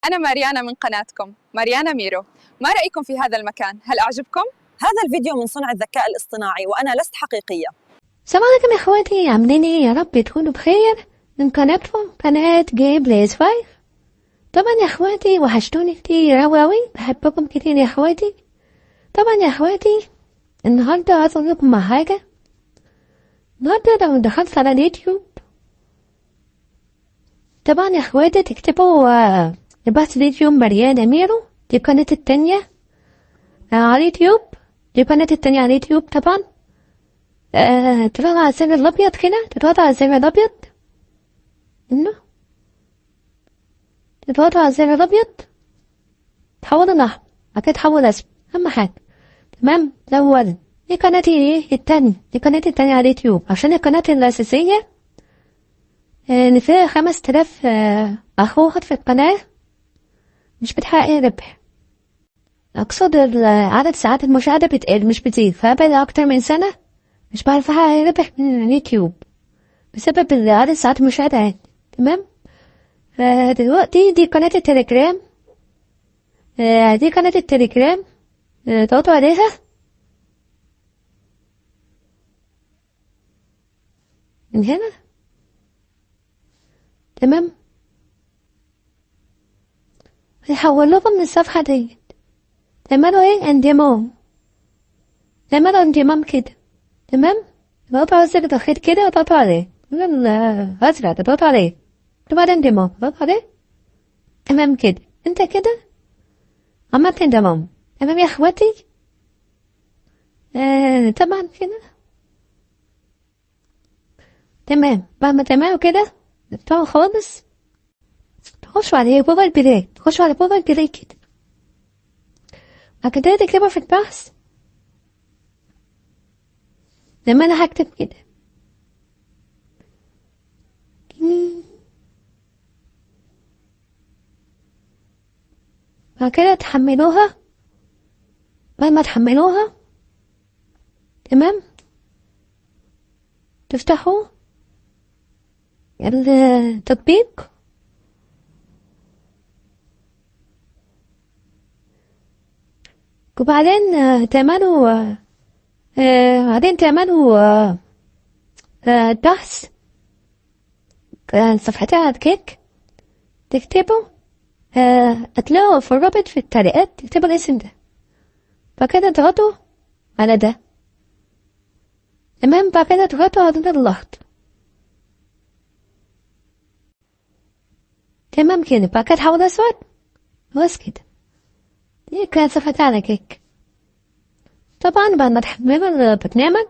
أنا ماريانا من قناتكم ماريانا ميرو. ما رأيكم في هذا المكان؟ هل أعجبكم؟ هذا الفيديو من صنع الذكاء الاصطناعي وأنا لست حقيقية. السلام عليكم يا اخواتي، عاملين ايه؟ يا رب تكونوا بخير. من قناتكم قناة جيم بلايز 5. طبعا يا اخواتي وحشتوني كتير اوي، بحبكم كتير يا اخواتي. طبعا يا اخواتي النهارده عايز اقول لكم مع حاجة. النهارده لو دخلت على اليوتيوب طبعا يا اخواتي تكتبوا بس اليوتيوب ماريانا ميرو، دي القناة التانية على اليوتيوب. دي القناة التانية على اليوتيوب طبعا. تضغط على الزر الابيض كده، تضغط على الزر الابيض انه تضغط على الزر الابيض تحول الاحمر، بعد كده تحول اسود. اهم حاجه تمام. ده اولا دي قناتي ايه التانية، دي قناتي التانية على اليوتيوب، عشان القناة الاساسية اللي فيها 5000 اخوات في القناة مش بتحقق ربح. اقصد عدد ساعات المشاهدة بتقل مش بتزيد، فبقى اكتر من سنة مش بعرف احقق ربح من اليوتيوب بسبب عدد ساعات المشاهدة. تمام. فدلوقتي دي قناة التليجرام. دي قناة التليجرام. تضغطوا عليها من هنا. تمام. هيحول لكم من الصفحة دي، تعملوا ايه؟ انضمام. تعملوا انضمام كده. تمام. تضغطوا على الزر الأخير كده وتضغطوا عليه الأزرق، تضغطوا عليه وبعدين انضمام، تضغطوا عليه. تمام كده. انت كده عملت انضمام. تمام يا اخواتي. طبعا كده تمام. بعد ما تمام كده تمام خالص، تخشوا على جوجل بلاي، تخشوا على جوجل بلاي كده، بعد كده تكتبوا في البحث لما انا هكتب كده بعد كده تحملوها. بعد ما تحملوها تمام تفتحوا التطبيق. وبعدين تعملوا بعدين تعملوا بحث صفحتها على كيك، تكتبوا هتلاقوا في الرابط في التعليقات تكتبوا الاسم ده، بعد كده تضغطوا على ده. تمام. بعد كده تضغطوا على اللون الأخضر. تمام كده. بعد كده تحول أسود. بس كده. دي كانت صفحتها على كيك. طبعا بعد ما تحملوا البرنامج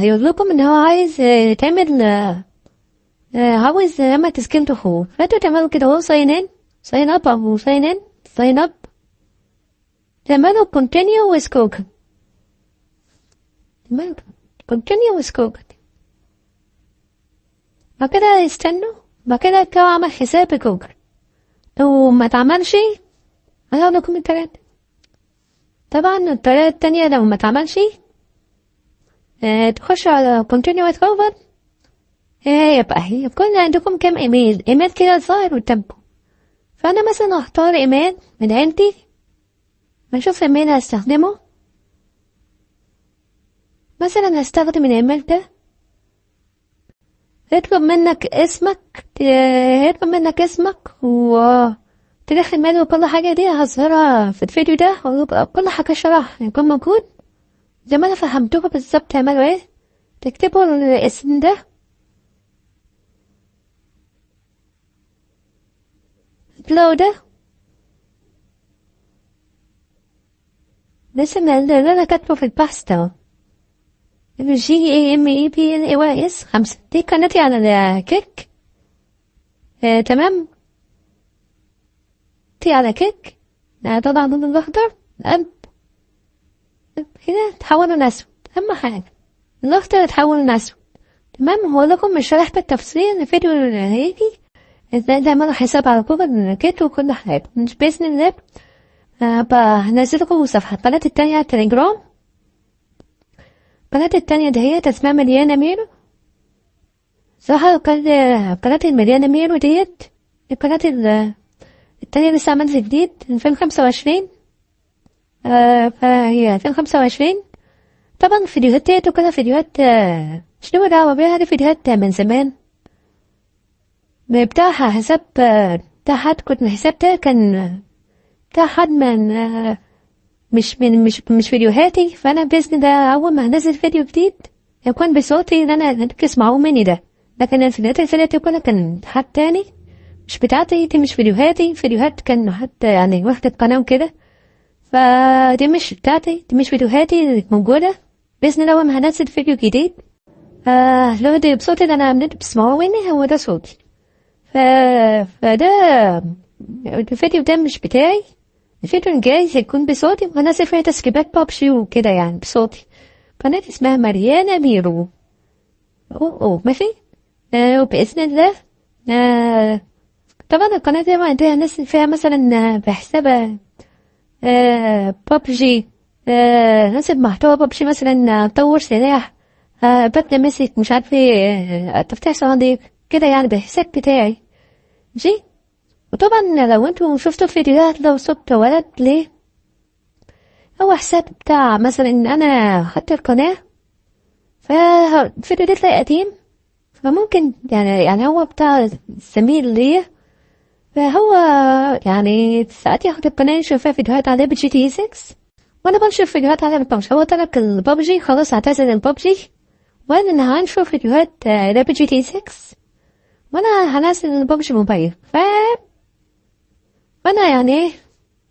هيقول لكم ان هو عايز تعمل عاوز لما تسكن دخول، فانتوا تعملوا كده اهو ساين اب او ساين اب. تعملوا continue with Google. تعملوا continue with Google. بعد كده يستنوا، بعد كده يرجعوا عمل حساب بجوجل. لو ما تعملش هيقول لكم الطريقة. طبعا الطريقة التانية لو ما تعملش تخشوا على continue with Google. يبقى يكون عندكم كام ايميل كده ظاهر قدامكم. فانا مثلا هختار ايميل من عندي، بشوف ايميل هستخدمه. مثلا هستخدم الايميل ده. يطلب منك اسمك وتاريخ الميلاد وكل حاجة. دي هظهرها في الفيديو ده، ويبقى كل حاجة شرح يكون موجود زي ما انا فهمتكم بالظبط. تعملوا ايه؟ تكتبوا الاسم ده، تلاقوا ده الاسم اللي انا كاتبه في البحث ده GAMEPLAYS 5. دي قناتي على الكيك. تمام. دي على كيك. طبعا اللون الأخضر هنا تحولوا لأسود. أهم حاجة الأخضر تحولوا لأسود. تمام. هو لكم مش شرح بالتفصيل الفيديو اللي هيجي ازاي تعملوا حساب على جوجل كيك وكل حاجة. مش بإذن الله هنزلكم صفحة القناة التانية على التليجرام. القناة التانية دهيت اسمها ماريانا ميرو. صراحة قناة الماريانا ميرو ديت القناة التانية لسه عملت جديد 2025. فهي 2025. طبعا فيديوهات تيتو كده فيديوهات شنو دعوة بيها، دي فيديوهات من زمان بتاعها حساب بتاع حد، كنت من حساب ده كان بتاع حد من مش فيديوهاتي. فانا باذن الله اول ما هنزل فيديو جديد يكون بصوتي اللي انا تسمعوه مني ده. لكن الفيديوهات اللي فاتت كلها كان حد تاني مش بتاعتي، دي مش فيديوهاتي. فيديوهات كان حتى يعني وحدة قناة وكده، فدي مش بتاعتي، دي مش فيديوهاتي اللي موجودة. بإذن الله أول ما هنزل فيديو جديد لو ده بصوتي اللي أنا بتسمعوه مني هو ده صوتي. فده الفيديو ده مش بتاعي. الفيديو الجاي هيكون بصوتي وهنزل فيها تسريبات بابجي وكده يعني بصوتي. قناة اسمها مريانا ميرو. ماشي. وبإذن الله طبعا القناة دي عندها نزل فيها مثلا بحسابها بابجي، نزل محتوى بابجي مثلا طور سلاح، ببدأ مسك مش عارفة تفتح صناديق كده يعني بالحساب بتاعي. جي. وطبعا لو انتوا شفتوا الفيديوهات لو صبت ولد ليه هو حساب بتاع مثلا ان انا خدت القناة، فالفيديو ده تلاقي قديم، فممكن يعني هو بتاع زميل ليه، فهو يعني ساعات ياخد القناة يشوف فيها فيديوهات على لعبة GTA 6 وانا بنشوف فيديوهات على لعبة ببجي. هو ترك الببجي خلاص، اعتزل الببجي، وانا هنشوف فيديوهات لعبة GTA 6 وانا هنزل الببجي موبايل. وانا يعني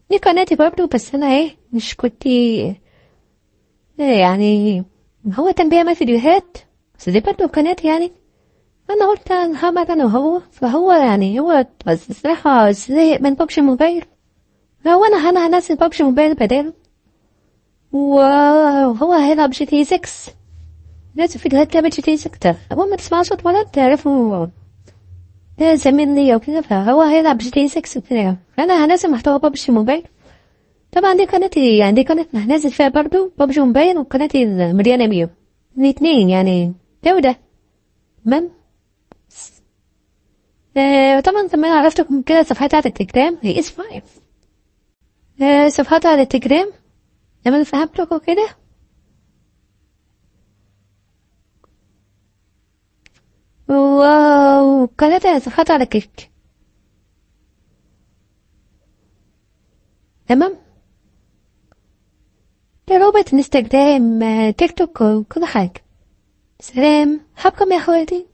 دي قناتي برضه، بس انا مش كنت يعني هو كان بيعمل فيديوهات بس دي برضه قناتي يعني. انا قلت هعمل انا وهو، فهو يعني هو الصراحة زهق من ببجي موبايل، فهو انا هنزل ببجي موبايل بداله، وهو هيلعب GTA 6. نازل فيديوهات لعبة GTA 6. اول ما تسمعوا صوت ولد تعرفوا ده زميل ليا وكده، فهو هيلعب GTA 6 وكده. فانا هنزل محتوى ببجي موبايل. طبعا دي قناتي يعني دي قناة هنزل فيها برضو ببجي موبايل، وقناتي مريانا ميو، الاتنين يعني ده وده. تمام. طبعا زي ما عرفتكم كده صفحتي على التليجرام هي اس 5. صفحتي على التليجرام لما فهمتكم كده. وقناتي صفحتي على كيك. تمام. رابط انستجرام تيك توك وكل حاجة. سلام، حبكم يا اخواتي.